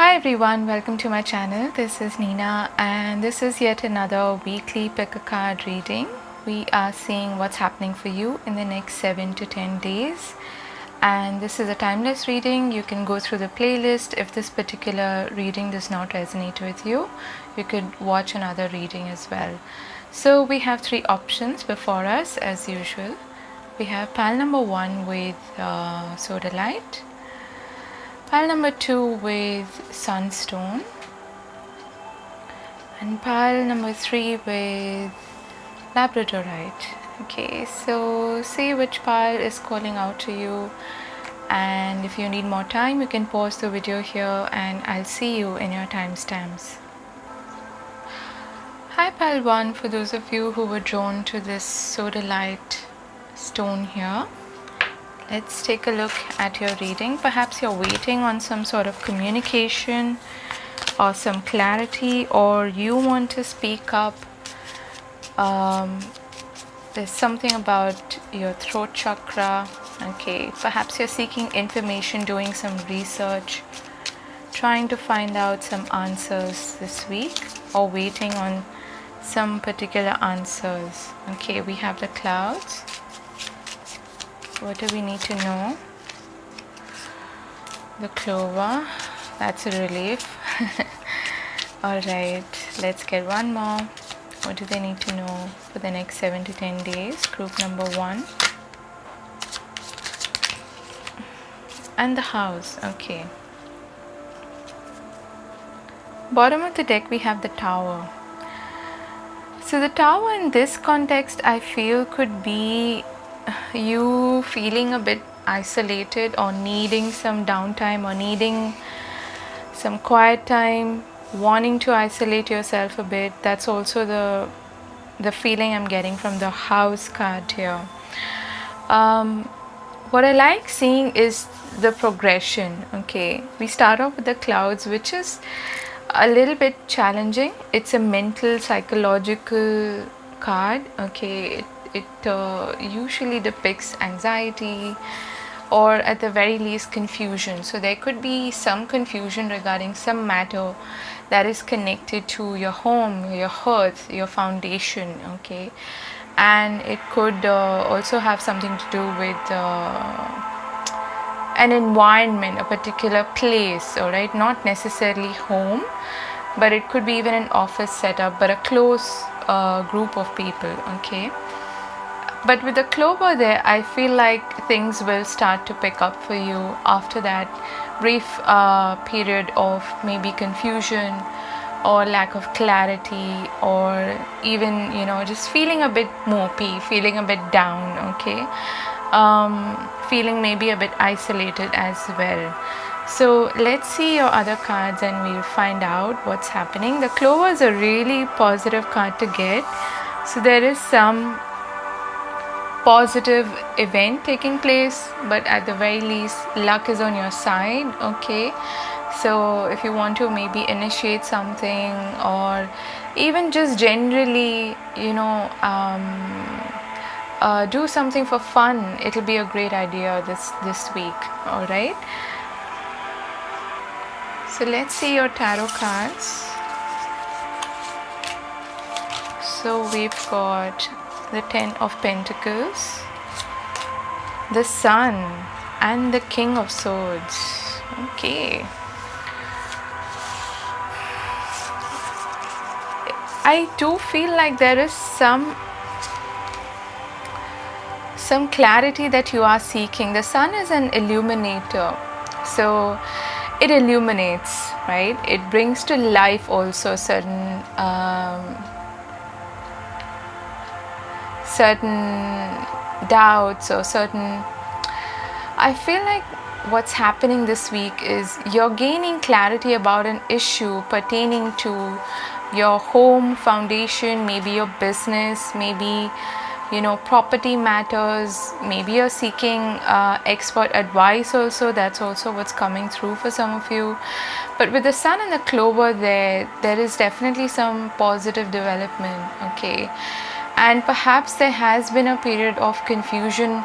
Hi everyone, welcome to my channel. This is Nina and this is yet another weekly pick a card reading. We are seeing what's happening for you in the next 7 to 10 days. And this is a timeless reading. You can go through the playlist. If this particular reading does not resonate with you, you could watch another reading as well. So we have three options before us as usual. We have pile number 1 with Sodalite, pile number 2 with Sunstone, and pile number 3 with Labradorite. Okay, so see which pile is calling out to you, and if you need more time you can pause the video here and I'll see you in your timestamps. Hi pile 1, for those of you who were drawn to this Sodalite stone here. Let's take a look at your reading. Perhaps you're waiting on some sort of communication or some clarity, or you want to speak up. There's something about your throat chakra. Okay, perhaps you're seeking information, doing some research, trying to find out some answers this week, or waiting on some particular answers. Okay, we have the clouds. What do we need to know? The clover, that's a relief. Alright, let's get one more. What do they need to know for the next 7 to 10 days? Group number 1. And the house, okay. Bottom of the deck we have the tower. So the tower in this context I feel could be you feeling a bit isolated or needing some downtime or needing some quiet time, wanting to isolate yourself a bit. That's also the feeling I'm getting from the house card here. What I like seeing is the progression. Okay, we start off with the clouds, which is a little bit challenging. It's a mental psychological card. Okay, it usually depicts anxiety or at the very least confusion. So there could be some confusion regarding some matter that is connected to your home, your hearth, your foundation. Okay, and it could also have something to do with an environment, a particular place. All right, not necessarily home, but it could be even an office setup, but a close group of people. Okay, but with the clover there, I feel like things will start to pick up for you after that brief period of maybe confusion or lack of clarity, or even just feeling a bit mopey, feeling a bit down. Okay, feeling maybe a bit isolated as well. So let's see your other cards and we'll find out what's happening. The clover is a really positive card to get. So there is some positive event taking place, but at the very least luck is on your side. Okay, so if you want to maybe initiate something or even just generally do something for fun, it'll be a great idea this week. All right, so let's see your tarot cards. So we've got the 10 of Pentacles, the Sun, and the King of Swords. Okay, I do feel like there is some clarity that you are seeking. The Sun is an illuminator, so it illuminates, right? It brings to life also certain doubts or certain, I feel like what's happening this week is you're gaining clarity about an issue pertaining to your home foundation, maybe your business, maybe property matters, maybe you're seeking expert advice also. That's also what's coming through for some of you. But with the Sun and the clover there is definitely some positive development. Okay, and perhaps there has been a period of confusion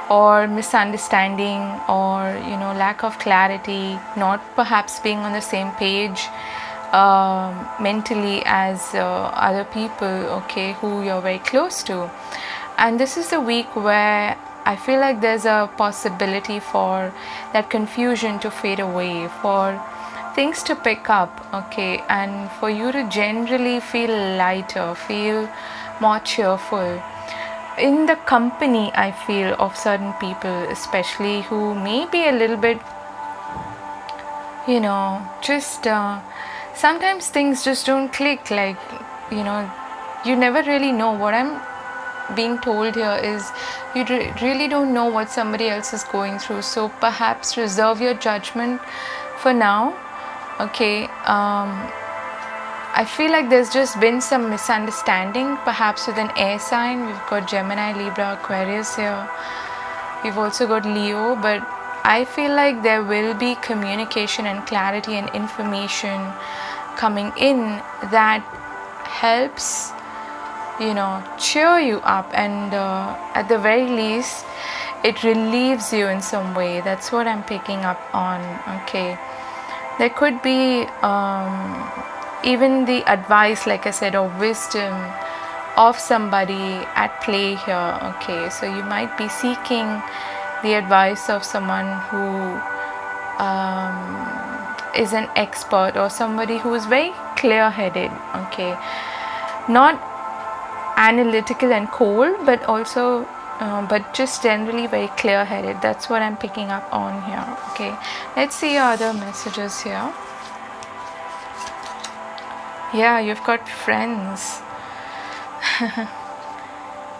or misunderstanding, or lack of clarity, not perhaps being on the same page mentally as other people, okay, who you're very close to. And this is the week where I feel like there's a possibility for that confusion to fade away, for things to pick up, okay, and for you to generally feel lighter, feel more cheerful in the company, I feel, of certain people, especially who may be a little bit, just sometimes things just don't click. Like, you never really know. What I'm being told here is you really don't know what somebody else is going through. So perhaps reserve your judgment for now, okay. I feel like there's just been some misunderstanding, perhaps with an air sign. We've got Gemini, Libra, Aquarius here. We've also got Leo, but I feel like there will be communication and clarity and information coming in that helps, cheer you up, and at the very least, it relieves you in some way. That's what I'm picking up on, okay. There could be even the advice, like I said, or wisdom of somebody at play here, okay. So you might be seeking the advice of someone who is an expert, or somebody who is very clear-headed, okay, not analytical and cold, but also but just generally very clear-headed. That's what I'm picking up on here, okay. Let's see other messages here. Yeah, you've got friends.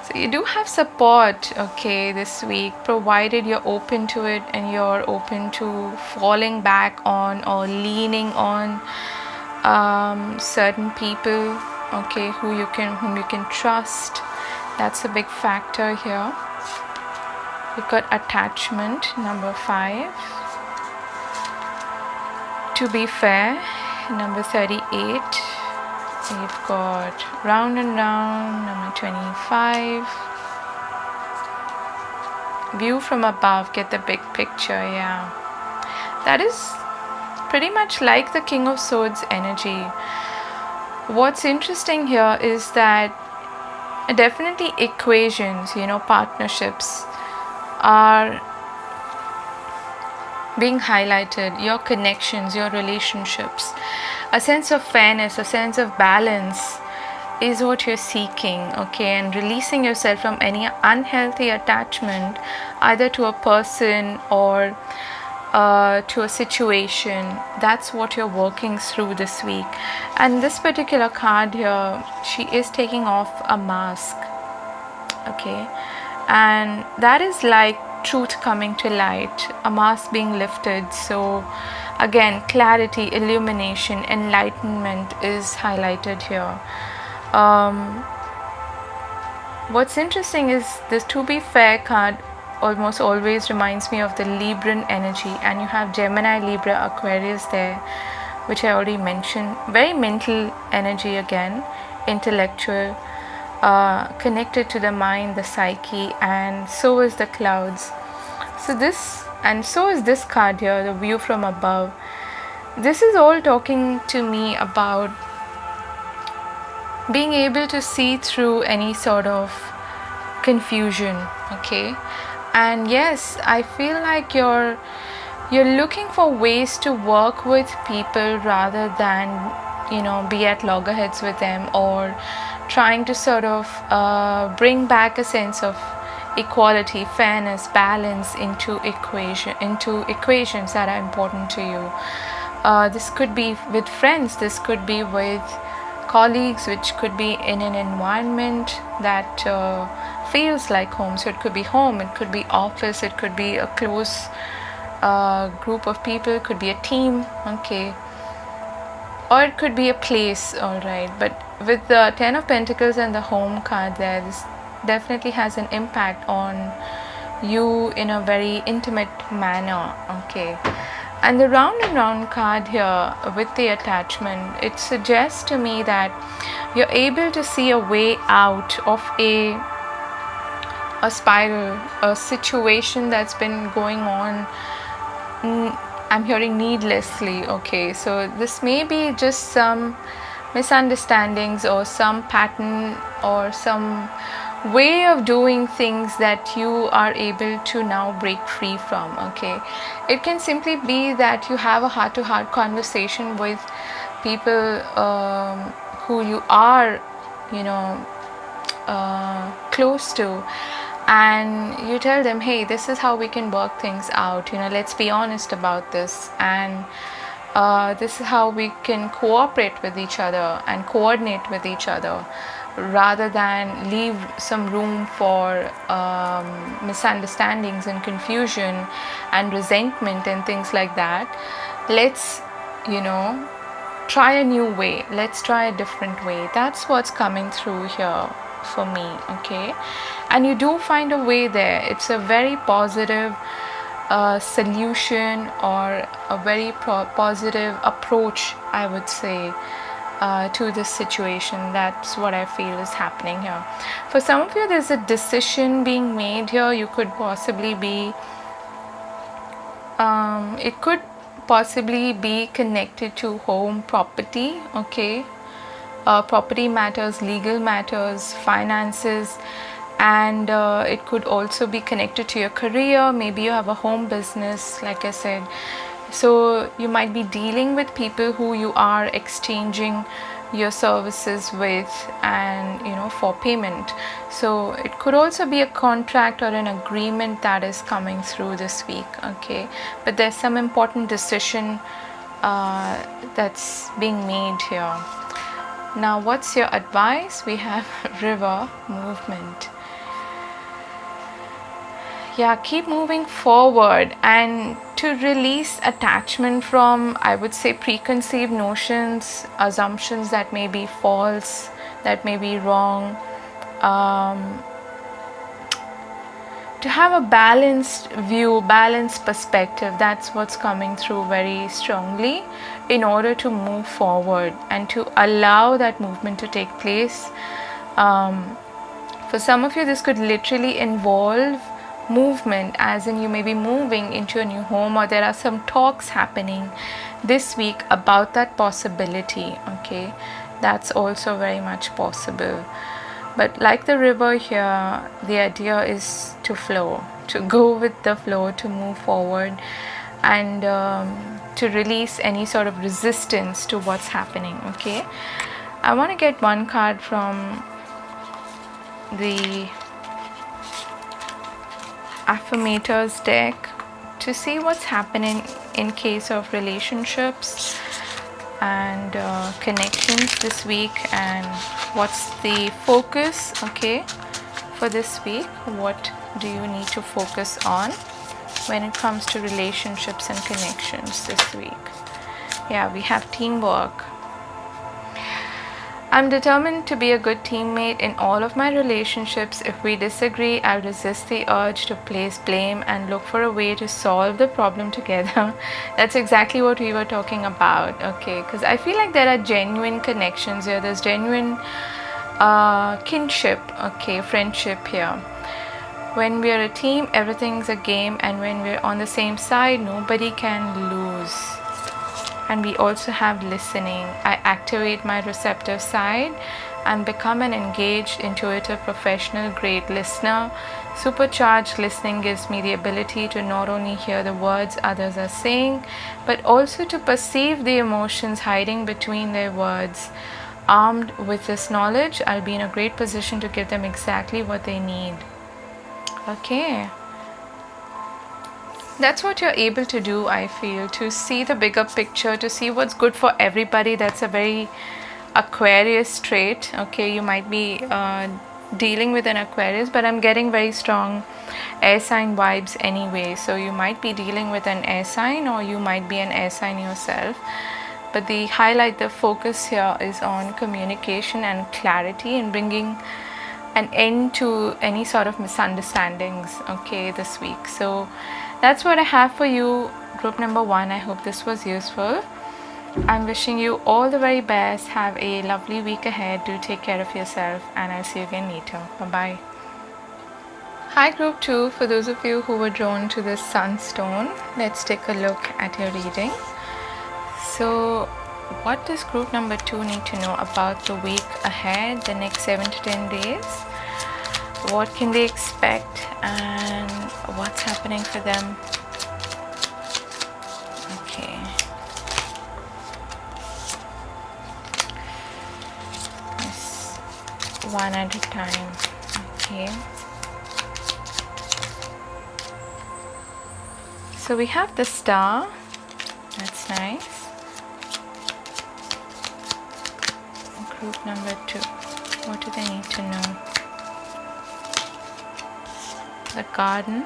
So you do have support, okay, this week, provided you're open to it and you're open to falling back on or leaning on certain people, okay, whom you can trust. That's a big factor here. You've got attachment, number 5. To be fair, number 38. We've got round and round, number 25. View from above, get the big picture, yeah. That is pretty much like the King of Swords energy. What's interesting here is that definitely equations, partnerships are being highlighted, your connections, your relationships. A sense of fairness, a sense of balance is what you're seeking, okay, and releasing yourself from any unhealthy attachment, either to a person or to a situation. That's what you're working through this week. And this particular card here, she is taking off a mask, okay, and that is like truth coming to light, a mask being lifted. So again, clarity, illumination, enlightenment is highlighted here. What's interesting is this To Be Fair card almost always reminds me of the Libran energy, and you have Gemini, Libra, Aquarius there, which I already mentioned. Very mental energy again, intellectual, connected to the mind, the psyche, and so is the clouds. So is this card here, the View from Above. This is all talking to me about being able to see through any sort of confusion, okay. And yes, I feel like you're looking for ways to work with people rather than be at loggerheads with them, or trying to sort of bring back a sense of equality, fairness, balance into equations that are important to you. This could be with friends, this could be with colleagues, which could be in an environment that feels like home. So it could be home, it could be office, it could be a close group of people, it could be a team, okay, or it could be a place, all right. But with the 10 of Pentacles and the Home card there, this definitely has an impact on you in a very intimate manner, okay. And the Round and Round card here with the attachment, it suggests to me that you're able to see a way out of a a spiral, a situation that's been going on. I'm hearing needlessly. Okay, so this may be just some misunderstandings or some pattern or some way of doing things that you are able to now break free from. Okay, it can simply be that you have a heart-to-heart conversation with people who you are, you know, close to, and you tell them, hey, this is how we can work things out, you know, let's be honest about this, and this is how we can cooperate with each other and coordinate with each other, rather than leave some room for misunderstandings and confusion and resentment and things like that. Let's, you know, try a new way, let's try a different way. That's what's coming through here for me. Okay, and you do find a way there. It's a very positive solution, or a very positive approach, I would say, to this situation. That's what I feel is happening here. For some of you, there's a decision being made here. You could possibly be it could possibly be connected to home, property. Okay, property matters, legal matters, finances, and it could also be connected to your career. Maybe you have a home business, like I said, so you might be dealing with people who you are exchanging your services with, and you know, for payment. So it could also be a contract or an agreement that is coming through this week. Okay, but there's some important decision that's being made here. Now, what's your advice? We have river movement. Yeah, keep moving forward and to release attachment from, I would say, preconceived notions, assumptions that may be false, that may be wrong. To have a balanced view, balanced perspective, that's what's coming through very strongly, in order to move forward and to allow that movement to take place. For some of you, this could literally involve movement, as in you may be moving into a new home, or there are some talks happening this week about that possibility. Okay, that's also very much possible. But like the river here, the idea is to flow, to go with the flow, to move forward, and to release any sort of resistance to what's happening. Okay, I want to get one card from the affirmators deck to see what's happening in case of relationships and connections this week, and what's the focus, okay, for this week. What do you need to focus on when it comes to relationships and connections this week? Yeah, we have teamwork. I'm determined to be a good teammate in all of my relationships. If we disagree, I'll resist the urge to place blame and look for a way to solve the problem together. That's exactly what we were talking about, okay? Because I feel like there are genuine connections here. There's genuine kinship, okay, friendship here. When we're a team, everything's a game, and when we're on the same side, nobody can lose. And we also have listening. I activate my receptive side and become an engaged, intuitive, professional, great listener. Supercharged listening gives me the ability to not only hear the words others are saying, but also to perceive the emotions hiding between their words. Armed with this knowledge, I'll be in a great position to give them exactly what they need. Okay. That's what you're able to do, I feel, to see the bigger picture, to see what's good for everybody. That's a very Aquarius trait. Okay, you might be dealing with an Aquarius, but I'm getting very strong air sign vibes anyway. So you might be dealing with an air sign, or you might be an air sign yourself. But the highlight, the focus here is on communication and clarity, and bringing an end to any sort of misunderstandings, okay, this week. So that's what I have for you, group number 1. I hope this was useful. I'm wishing you all the very best. Have a lovely week ahead. Do take care of yourself, and I'll see you again later. Bye-bye. Hi group 2, for those of you who were drawn to this sunstone, let's take a look at your reading. So what does group number 2 need to know about the week ahead, the next 7 to 10 days? What can they expect and what's happening for them? Okay. Yes. One at a time. Okay. So we have the star. That's nice. Group number 2. What do they need to know? The garden.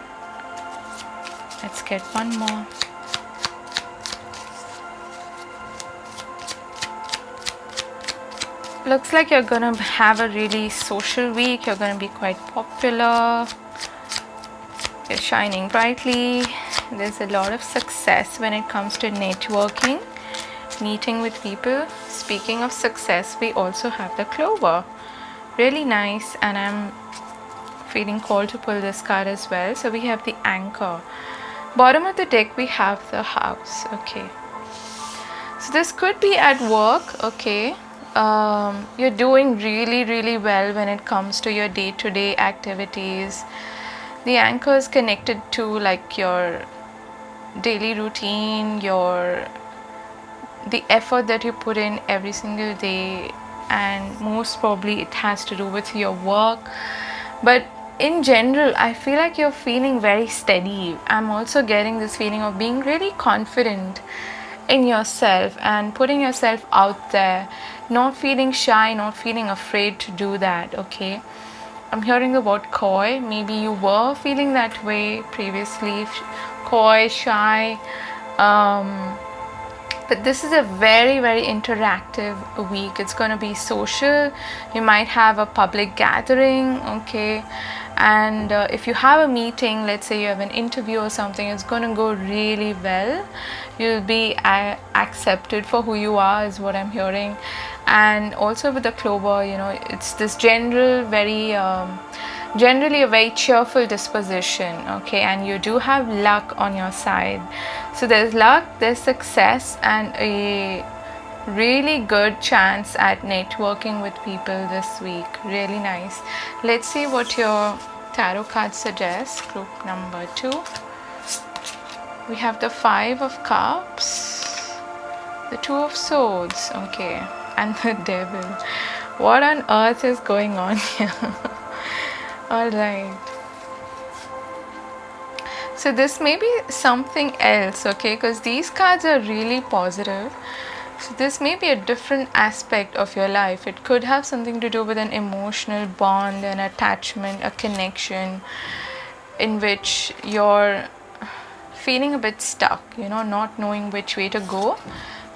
Let's get one more. Looks like you're gonna have a really social week. You're gonna be quite popular. You're shining brightly. There's a lot of success when it comes to networking, meeting with people. Speaking of success, we also have the clover. Really nice, and I'm feeling called to pull this card as well. So we have the anchor. Bottom of the deck we have the house. Okay, so this could be at work. Okay, you're doing really well when it comes to your day-to-day activities. The anchor is connected to like your daily routine, the effort that you put in every single day, and most probably it has to do with your work. But in general, I feel like you're feeling very steady. I'm also getting this feeling of being really confident in yourself and putting yourself out there, not feeling shy, not feeling afraid to do that. Okay, I'm hearing the word coy. Maybe you were feeling that way previously, coy, shy, but this is a very interactive week. It's going to be social. You might have a public gathering. Okay, and if you have a meeting, let's say you have an interview or something, it's going to go really well. You'll be accepted for who you are, is what I'm hearing. And also with the clover, you know, it's this generally a very cheerful disposition. Okay, and you do have luck on your side. So there's luck, there's success, and a really good chance at networking with people this week. Really nice. Let's see what your tarot cards suggest. Group number 2. We have the 5 of Cups, the 2 of Swords. Okay, and the Devil. What on earth is going on here? Alright. So this may be something else, okay, because these cards are really positive. So this may be a different aspect of your life. It could have something to do with an emotional bond, an attachment, a connection in which you're feeling a bit stuck, you know, not knowing which way to go,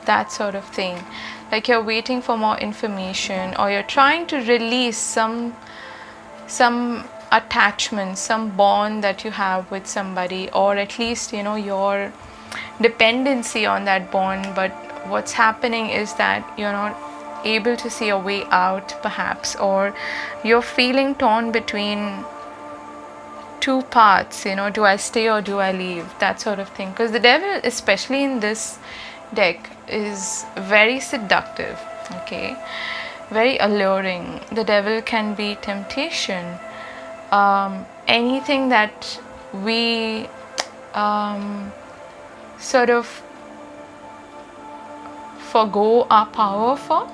that sort of thing. Like you're waiting for more information, or you're trying to release some attachment, some bond that you have with somebody, or at least, you know, your dependency on that bond. But what's happening is that you're not able to see a way out, perhaps, or you're feeling torn between two paths, you know, do I stay or do I leave, that sort of thing. Because the Devil, especially in this deck, is very seductive. Okay, very alluring. The Devil can be temptation. Anything that we sort of forgo our power for,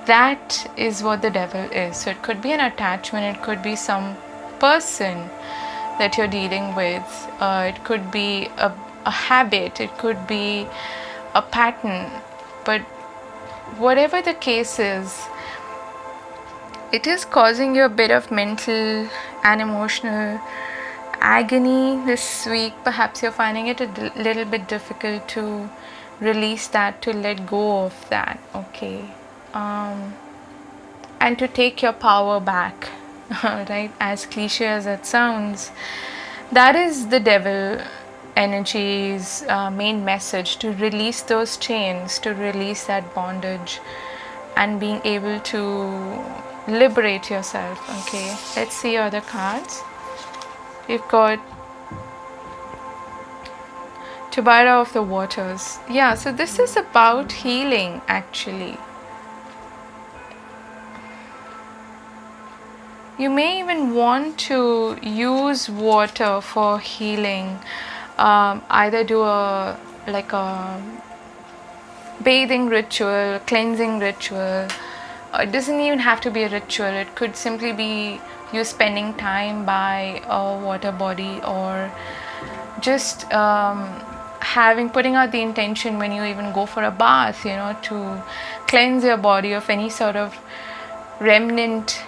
that is what the Devil is. So it could be an attachment, it could be some person that you're dealing with, it could be a habit, it could be a pattern. But whatever the case is, it is causing you a bit of mental and emotional agony this week. Perhaps you're finding it a little bit difficult to release that, to let go of that. Okay, and to take your power back. Right, as cliche as it sounds, that is the Devil energy's main message, to release those chains, to release that bondage, and being able to liberate yourself. Okay, let's see other cards. We've got Tubara of the Waters. Yeah, so this is about healing actually. You may even want to use water for healing. Either do a bathing ritual, cleansing ritual. It doesn't even have to be a ritual. It could simply be you spending time by a water body, or just putting out the intention when you even go for a bath, to cleanse your body of any sort of remnant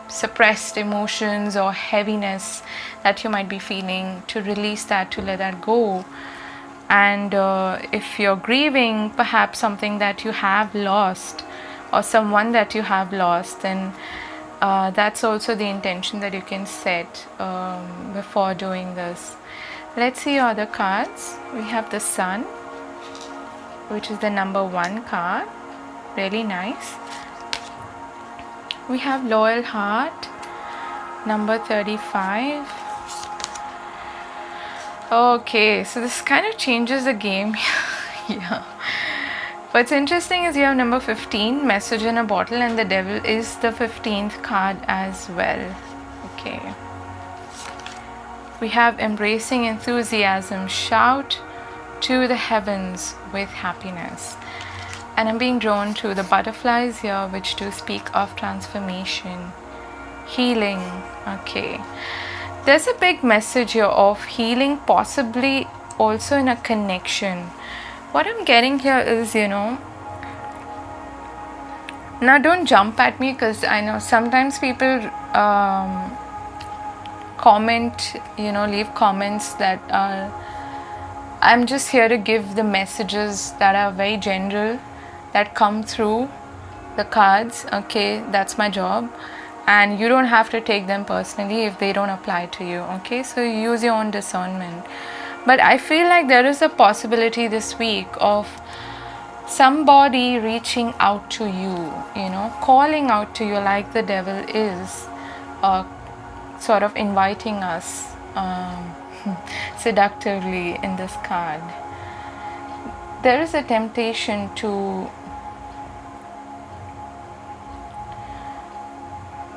suppressed emotions or heaviness that you might be feeling, to release that, to let that go. And if you're grieving perhaps something that you have lost or someone that you have lost, then that's also the intention that you can set before doing this. Let's see other cards. We have the Sun, which is the number 1 card. Really nice. We have Loyal Heart, number 35. Okay, so this kind of changes the game. Yeah. What's interesting is you have number 15, Message in a Bottle, and the Devil is the 15th card as well. Okay. We have Embracing Enthusiasm, Shout to the Heavens with Happiness. And I'm being drawn to the butterflies here, which do speak of transformation, healing. Okay. There's a big message here of healing, possibly also in a connection. What I'm getting here is, now don't jump at me, because I know sometimes people comment, leave comments that are, I'm just here to give the messages that are very general, that come through the cards. Okay, that's my job. And you don't have to take them personally if they don't apply to you. Okay, so you use your own discernment. But I feel like there is a possibility this week of somebody reaching out to you, calling out to you, like the Devil is sort of inviting us seductively in this card. There is a temptation to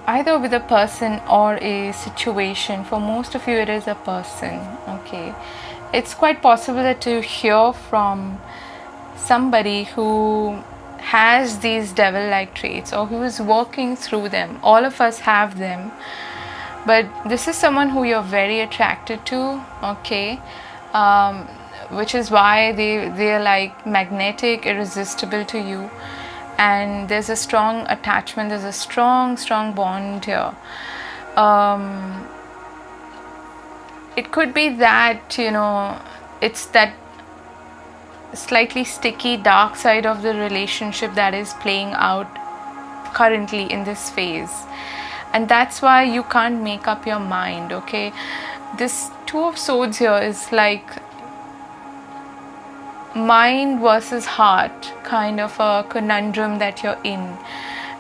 either with a person or a situation. For most of you, it is a person. Okay, it's quite possible that you hear from somebody who has these devil-like traits, or who is working through them. All of us have them, but this is someone who you're very attracted to. Okay, which is why they're like magnetic, irresistible to you. And there's a strong attachment, there's a strong bond here. It could be that, it's that slightly sticky dark side of the relationship that is playing out currently in this phase. And that's why you can't make up your mind, okay? This Two of Swords here is like mind versus heart kind of a conundrum that you're in.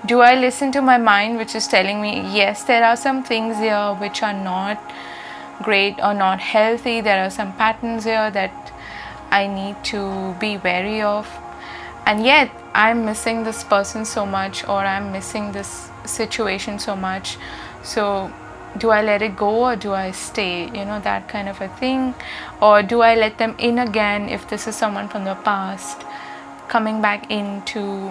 Do I listen to my mind, which is telling me, yes, there are some things here which are not great or not healthy, there are some patterns here that I need to be wary of, and yet I'm missing this person so much, or I'm missing this situation so much, so do I let it go or do I stay, that kind of a thing? Or do I let them in again if this is someone from the past coming back in to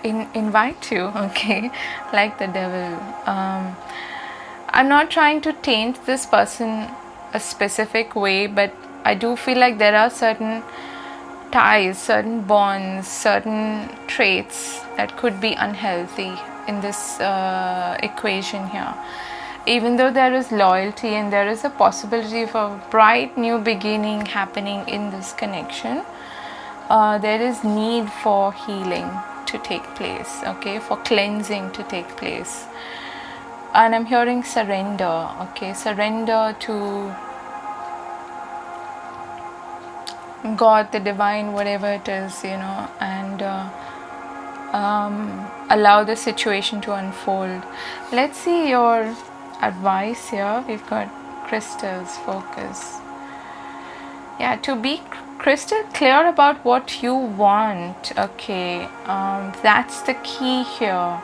invite you, okay, like the Devil. I'm not trying to taint this person a specific way, but I do feel like there are certain ties, certain bonds, certain traits that could be unhealthy in this equation here. Even though there is loyalty and there is a possibility of a bright new beginning happening in this connection, there is need for healing to take place, okay, for cleansing to take place. And I'm hearing surrender, okay, surrender to God, the divine, whatever it is, and allow the situation to unfold. Let's see your advice here. We've got crystals, focus. Yeah, to be crystal clear about what you want. Okay, that's the key here.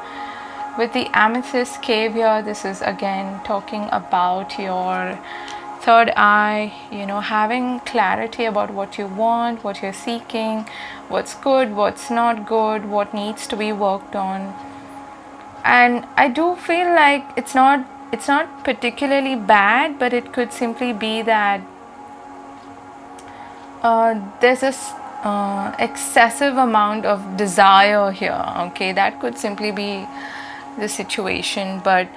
With the amethyst cave here, this is again talking about your third eye, having clarity about what you want, what you're seeking, what's good, what's not good, what needs to be worked on. And I do feel like it's not particularly bad, but it could simply be that there's this excessive amount of desire here. Okay, that could simply be the situation, but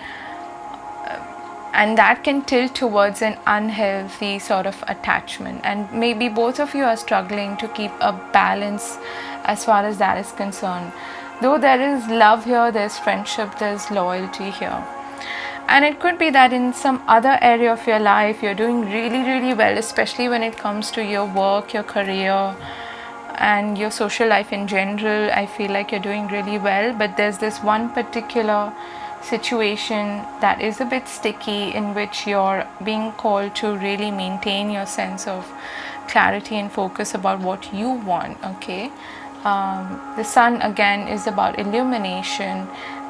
and that can tilt towards an unhealthy sort of attachment, and maybe both of you are struggling to keep a balance as far as that is concerned. Though there is love here, there's friendship, there's loyalty here. And it could be that in some other area of your life you're doing really, really well, especially when it comes to your work, your career, and your social life in general. I feel like you're doing really well, but there's this one particular situation that is a bit sticky, in which you're being called to really maintain your sense of clarity and focus about what you want. Okay, the sun again is about illumination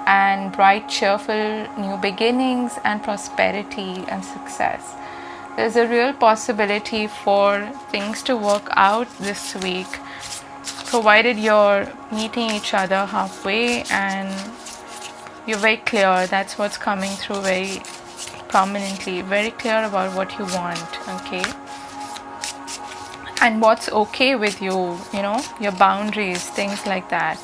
and bright, cheerful new beginnings and prosperity and success. There's a real possibility for things to work out this week, provided you're meeting each other halfway and you're very clear. That's what's coming through very prominently, very clear about what you want. Okay, and what's okay with you, your boundaries, things like that.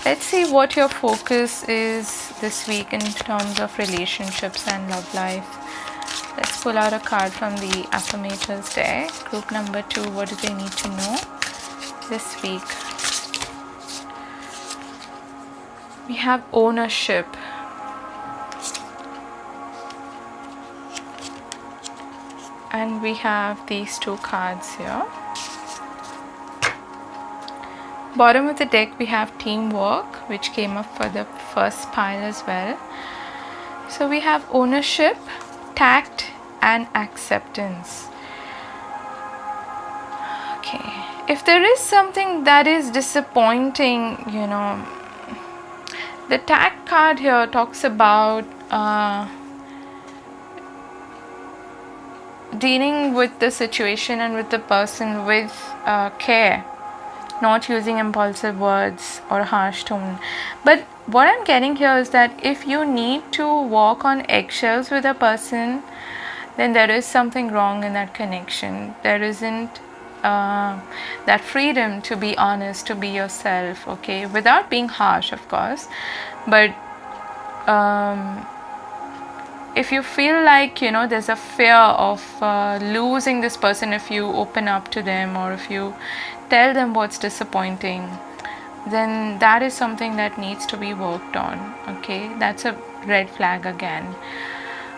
Let's see what your focus is this week in terms of relationships and love life. Let's pull out a card from the affirmators deck. Group number 2, what do they need to know this week? We have ownership. And we have these 2 cards here. Bottom of the deck we have teamwork, which came up for the first pile as well. So we have ownership, tact, and acceptance. Okay, if there is something that is disappointing, the tact card here talks about dealing with the situation and with the person with care, not using impulsive words or harsh tone. But what I'm getting here is that if you need to walk on eggshells with a person, then there is something wrong in that connection. There isn't that freedom to be honest, to be yourself, okay, without being harsh, of course. But if you feel like there's a fear of losing this person if you open up to them, or if you tell them what's disappointing, then that is something that needs to be worked on. Okay, that's a red flag again.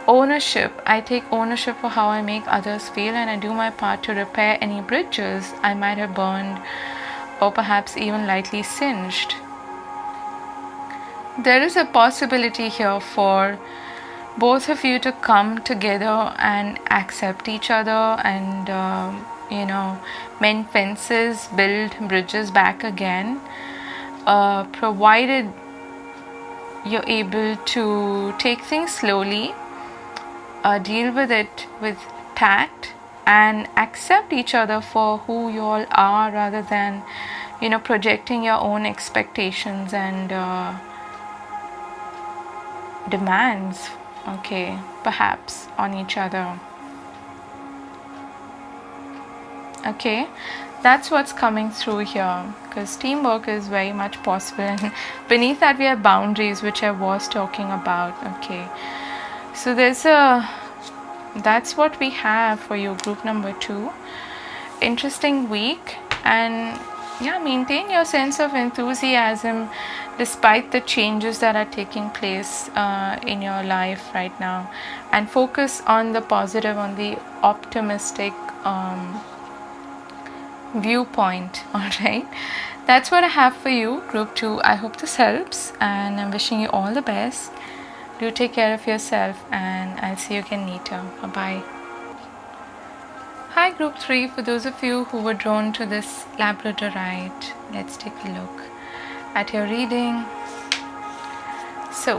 Ownership. I take ownership for how I make others feel, and I do my part to repair any bridges I might have burned or perhaps even lightly singed. There is a possibility here for both of you to come together and accept each other and mend fences, build bridges back again, provided you're able to take things slowly, deal with it with tact, and accept each other for who you all are, rather than projecting your own expectations and demands, okay, perhaps on each other. Okay, that's what's coming through here, because teamwork is very much possible, and beneath that we have boundaries, which I was talking about. Okay, so that's what we have for you, group number 2. Interesting week, and maintain your sense of enthusiasm despite the changes that are taking place in your life right now, and focus on the positive, on the optimistic viewpoint. All right, that's what I have for you, group 2. I hope this helps, and I'm wishing you all the best. Do take care of yourself, and I'll see you again later. Bye bye. Hi, group 3. For those of you who were drawn to this labradorite, let's take a look at your reading. So,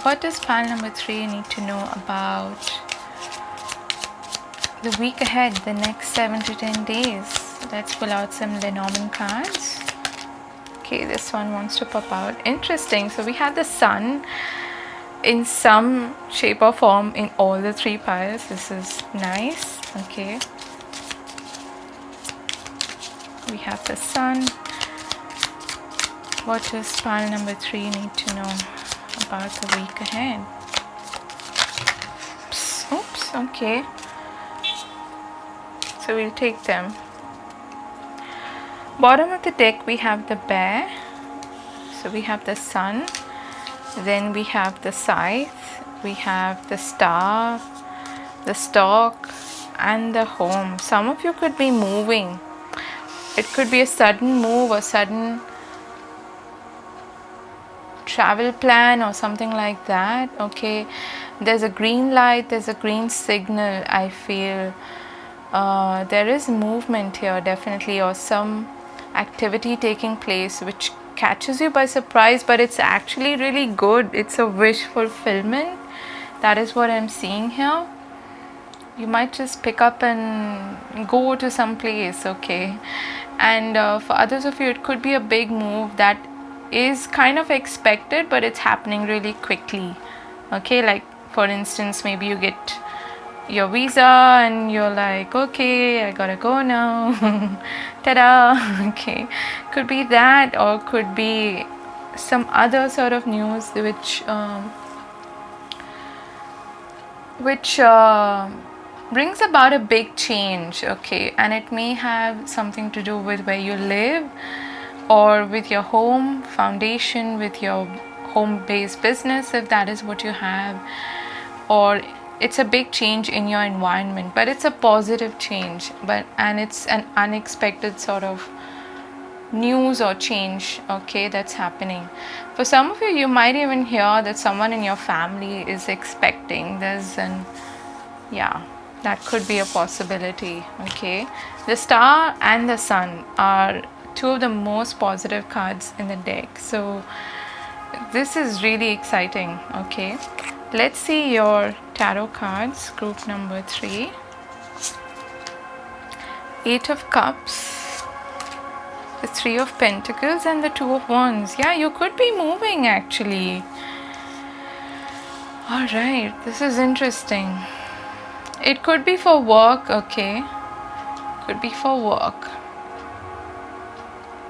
what does pile number 3 need to know about the week ahead, the next 7 to 10 days? Let's pull out some Lenormand cards. Okay, this one wants to pop out. Interesting. So we had the sun in some shape or form in all the 3 piles. This is nice. Okay. We have the sun. What does pile number 3 need to know about the week ahead? Oops, okay. So we'll take them. Bottom of the deck we have the bear. So we have the sun. Then we have the scythe. We have the star, the stork, and the home. Some of you could be moving. It could be a sudden move or sudden travel plan or something like that. Okay, there's a green light, there's a green signal. I feel there is movement here definitely, or some activity taking place which catches you by surprise, but it's actually really good. It's a wish fulfillment. That is what I'm seeing here. You might just pick up and go to some place. Okay, and for others of you it could be a big move that is kind of expected, but it's happening really quickly. Okay, like for instance, maybe you get your visa and you're like, okay, I gotta go now. Ta-da. Okay, could be that, or could be some other sort of news which brings about a big change. Okay, and it may have something to do with where you live, or with your home foundation, with your home-based business, if that is what you have, or it's a big change in your environment, but it's a positive change, and it's an unexpected sort of news or change, okay, that's happening. For some of you, you might even hear that someone in your family is expecting. That could be a possibility. Okay, the star and the sun are 2 of the most positive cards in the deck, so this is really exciting. Okay, let's see your tarot cards, group number 3. 8 of Cups, the 3 of Pentacles, and the 2 of Wands. Yeah, you could be moving actually. Alright, this is interesting. It could be for work. Okay, could be for work.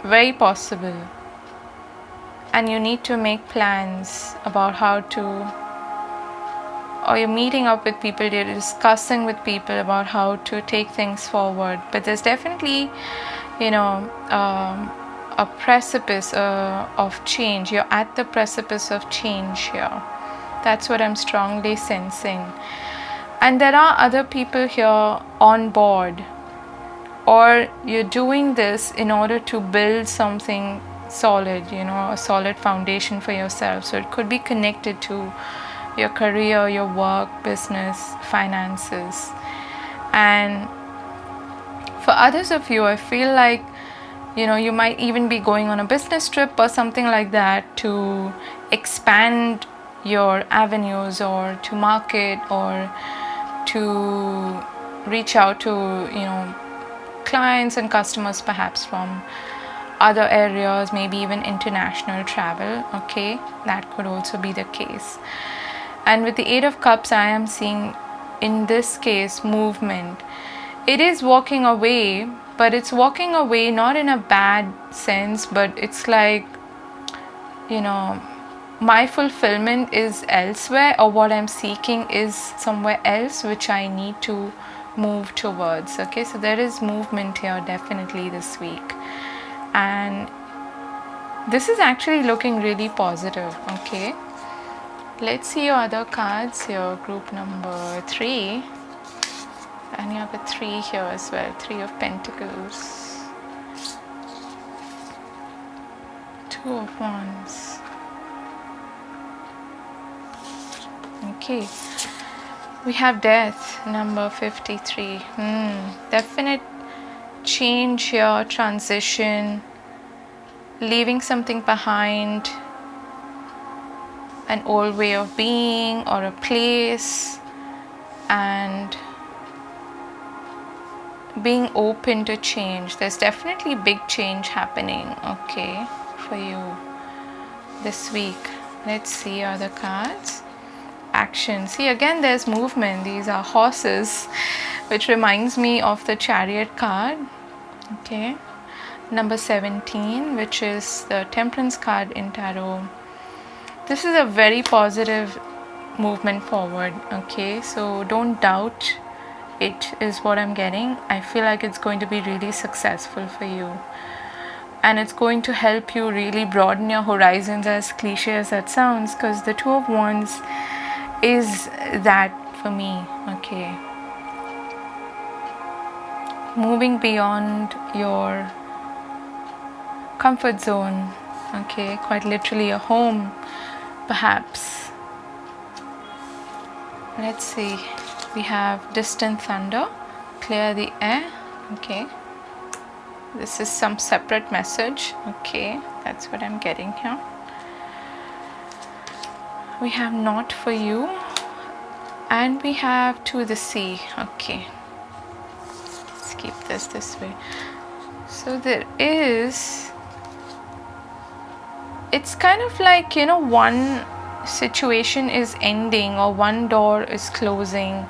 Very possible. And you need to make plans about how to, or you're meeting up with people, you're discussing with people about how to take things forward. But there's definitely, a precipice of change. You're at the precipice of change here. That's what I'm strongly sensing. And there are other people here on board, or you're doing this in order to build something solid, a solid foundation for yourself. So it could be connected to your career, your work, business, finances. And for others of you, I feel like you might even be going on a business trip or something like that to expand your avenues, or to market, or to reach out to clients and customers perhaps from other areas, maybe even international travel. Okay, that could also be the case. And with the 8 of Cups, I am seeing in this case movement. It is walking away, but it's walking away not in a bad sense, but it's like my fulfillment is elsewhere, or what I'm seeking is somewhere else, which I need to move towards. Okay, so there is movement here definitely this week, and this is actually looking really positive. Okay, let's see your other cards here, group number 3. And you have a 3 here as well, 3 of Pentacles, 2 of Wands. Okay, we have Death, number 53. Definite change here, transition, leaving something behind, an old way of being or a place, and being open to change. There's definitely big change happening, okay, for you this week. Let's see other cards. Action. See, again there's movement. These are horses, which reminds me of the Chariot card. Okay, number 17, which is the Temperance card in tarot. This is a very positive movement forward. Okay, so don't doubt it, is what I'm getting. I feel like it's going to be really successful for you, and it's going to help you really broaden your horizons, as cliche as that sounds, because the 2 of Wands is that for me. Okay, moving beyond your comfort zone. Okay, quite literally a home perhaps. Let's see, we have distant thunder, clear the air. Okay, this is some separate message. Okay, that's what I'm getting here. We have not for you, and we have to the sea. Okay, let's keep this way. So there is, it's kind of like, you know, one situation is ending or one door is closing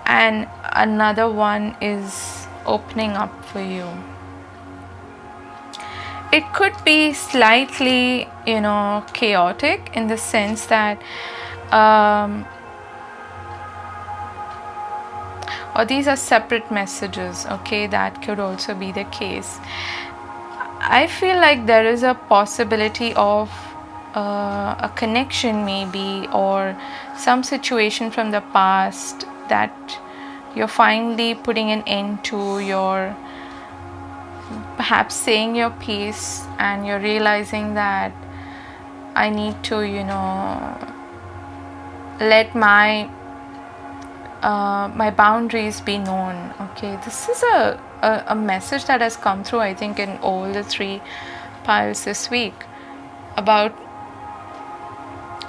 and another one is opening up for you. It could be slightly, you know, chaotic in the sense that or these are separate messages. Okay, that could also be the case. I feel like there is a possibility of a connection maybe, or some situation from the past that you're finally putting an end to. You're perhaps saying your piece and you're realizing that I need to, you know, let my boundaries be known. Okay, this is a message that has come through, I think, in all the 3 piles this week, about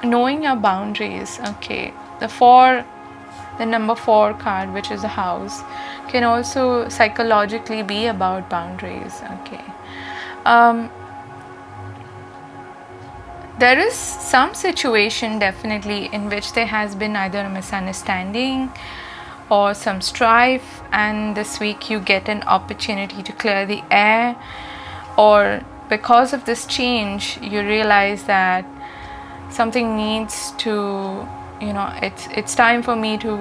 knowing your boundaries. Okay, the number 4 card, which is a house, can also psychologically be about boundaries. Okay, there is some situation definitely in which there has been either a misunderstanding or some strife, and this week you get an opportunity to clear the air, or because of this change you realize that something needs to, you know, it's time for me to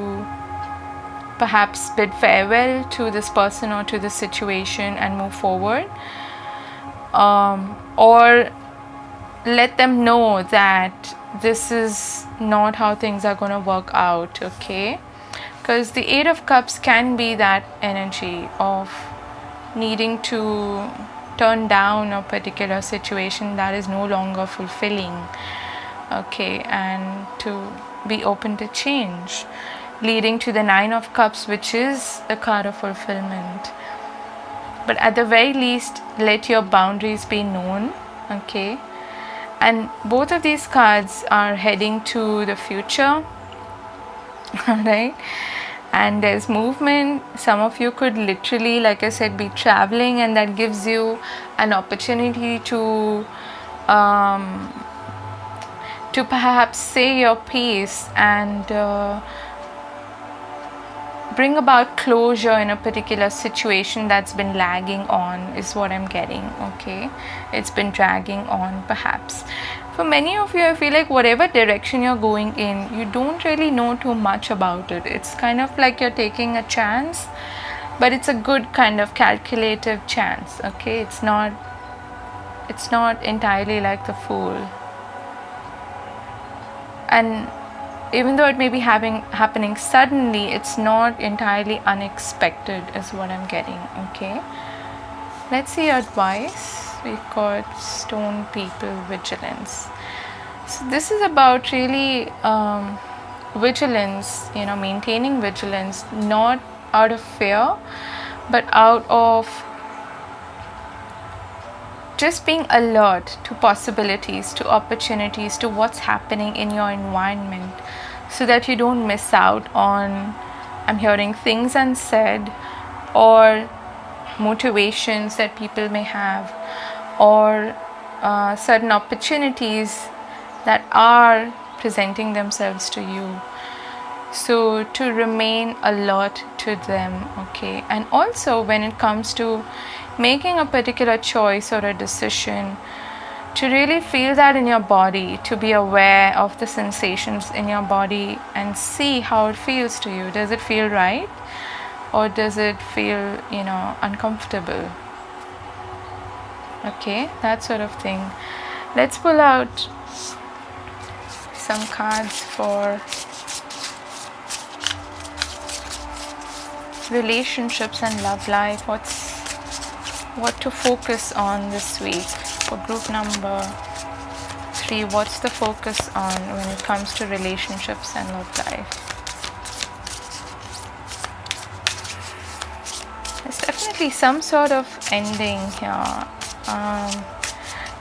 perhaps bid farewell to this person or to this situation and move forward, or let them know that this is not how things are going to work out. Okay, because the 8 of Cups can be that energy of needing to turn down a particular situation that is no longer fulfilling. Okay, and to be open to change, leading to the 9 of Cups, which is the card of fulfillment. But at the very least, let your boundaries be known. Okay, and both of these cards are heading to the future. Right, and there's movement. Some of you could literally, like I said, be traveling, and that gives you an opportunity to perhaps say your piece and bring about closure in a particular situation that's been lagging on, is what I'm getting. Okay, it's been dragging on perhaps. For many of you, I feel like whatever direction you're going in, you don't really know too much about it. It's kind of like you're taking a chance, but it's a good kind of calculative chance. Okay, it's not entirely like the Fool. And even though it may be happening suddenly, it's not entirely unexpected is what I'm getting. Okay, let's see advice. We've got stone people, vigilance. So this is about really vigilance, maintaining vigilance, not out of fear, but out of just being alert to possibilities, to opportunities, to what's happening in your environment, so that you don't miss out on, I'm hearing, things unsaid, or motivations that people may have, or certain opportunities that are presenting themselves to you. So to remain alert to them. Okay, and also when it comes to making a particular choice or a decision, to really feel that in your body, to be aware of the sensations in your body and see how it feels to you. Does it feel right, or does it feel uncomfortable? Okay, that sort of thing. Let's pull out some cards for relationships and love life. What to focus on this week for group number 3? What's the focus on when it comes to relationships and love life? There's definitely some sort of ending here,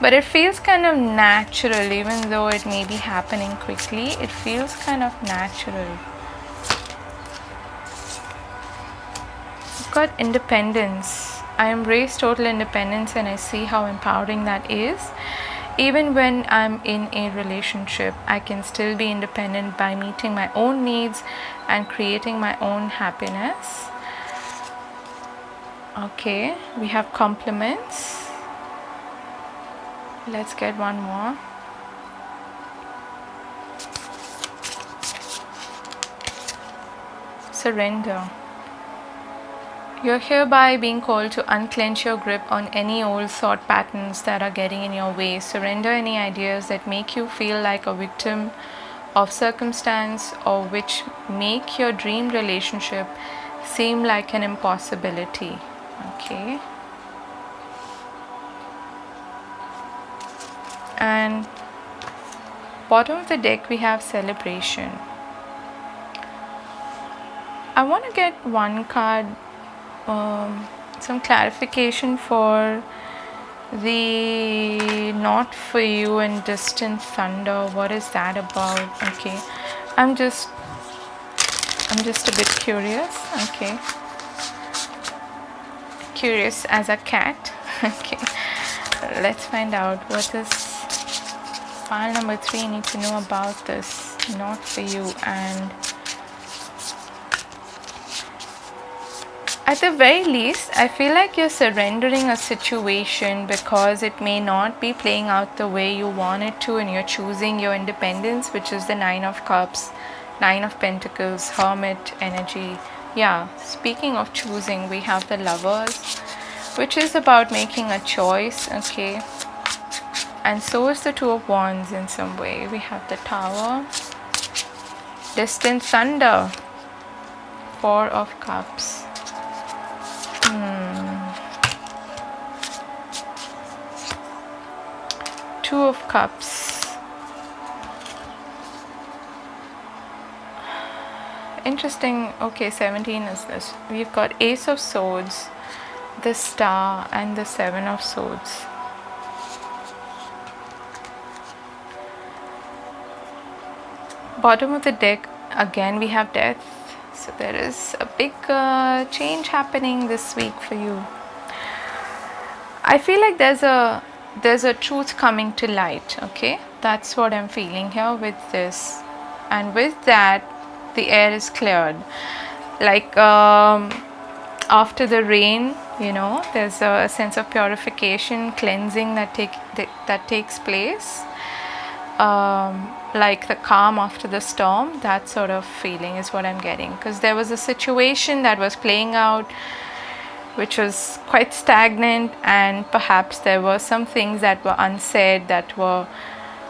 but it feels kind of natural. Even though it may be happening quickly, it feels kind of natural. I've got independence. I embrace total independence, and I see how empowering that is. Even when I'm in a relationship, I can still be independent by meeting my own needs and creating my own happiness. Okay, we have compliments. Let's get one more. Surrender. You're hereby being called to unclench your grip on any old thought patterns that are getting in your way. Surrender any ideas that make you feel like a victim of circumstance, or which make your dream relationship seem like an impossibility. Okay. And bottom of the deck we have celebration. I want to get one card, some clarification for the not for you and distant thunder. What is that about? Okay, I'm just a bit curious. Okay, curious as a cat. Okay, let's find out what is file number 3 need to know about this not for you. And at the very least, I feel like you're surrendering a situation because it may not be playing out the way you want it to, and you're choosing your independence, which is the 9 of Cups, 9 of Pentacles, Hermit energy. Yeah, speaking of choosing, we have the Lovers, which is about making a choice. Okay, and so is the 2 of Wands in some way. We have the Tower, distant thunder, 4 of Cups. 2 of Cups. Interesting. Okay, 17 is this. We've got Ace of Swords, the Star, and the 7 of Swords. Bottom of the deck, again we have Death. So there is a big change happening this week for you. I feel like there's a truth coming to light. Okay, that's what I'm feeling here with this, and with that the air is cleared. Like after the rain, there's a sense of purification, cleansing that takes place. Like the calm after the storm, that sort of feeling is what I'm getting, because there was a situation that was playing out which was quite stagnant, and perhaps there were some things that were unsaid, that were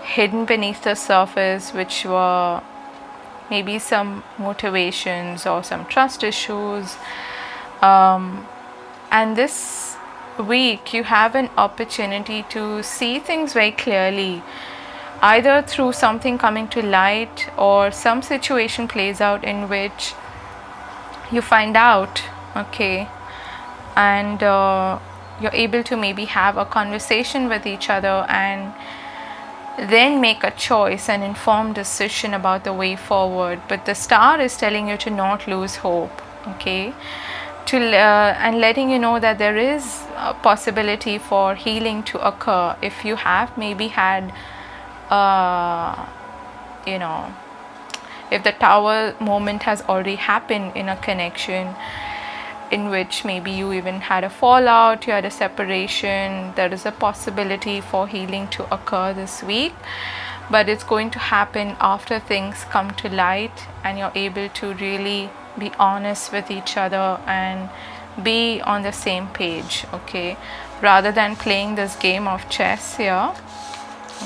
hidden beneath the surface, which were maybe some motivations or some trust issues. And this week you have an opportunity to see things very clearly, either through something coming to light or some situation plays out in which you find out, okay, and you're able to maybe have a conversation with each other and then make a choice, an informed decision about the way forward. But the star is telling you to not lose hope, okay, and letting you know that there is a possibility for healing to occur if you have maybe had you know, if the tower moment has already happened in a connection in which maybe you even had a fallout, you had a separation, there is a possibility for healing to occur this week. But it's going to happen after things come to light and you're able to really be honest with each other and be on the same page, okay, rather than playing this game of chess here.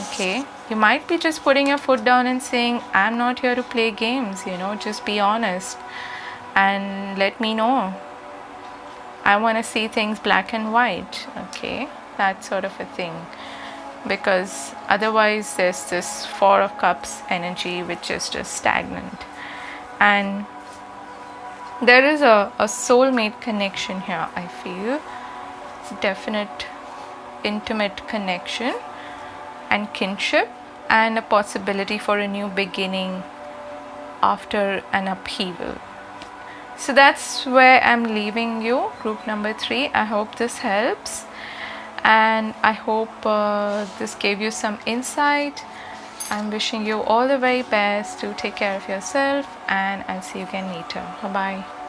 Okay, you might be just putting your foot down and saying, I'm not here to play games, you know, just be honest and let me know. I want to see things black and white, okay, that sort of a thing. Because otherwise there's this Four of Cups energy which is just stagnant. And there is a soulmate connection here, I feel. Definite intimate connection and kinship, and a possibility for a new beginning after an upheaval. So that's where I'm leaving you, group number 3. I hope this helps, and I hope this gave you some insight. I'm wishing you all the very best. To take care of yourself, and I'll see you again later. Bye bye.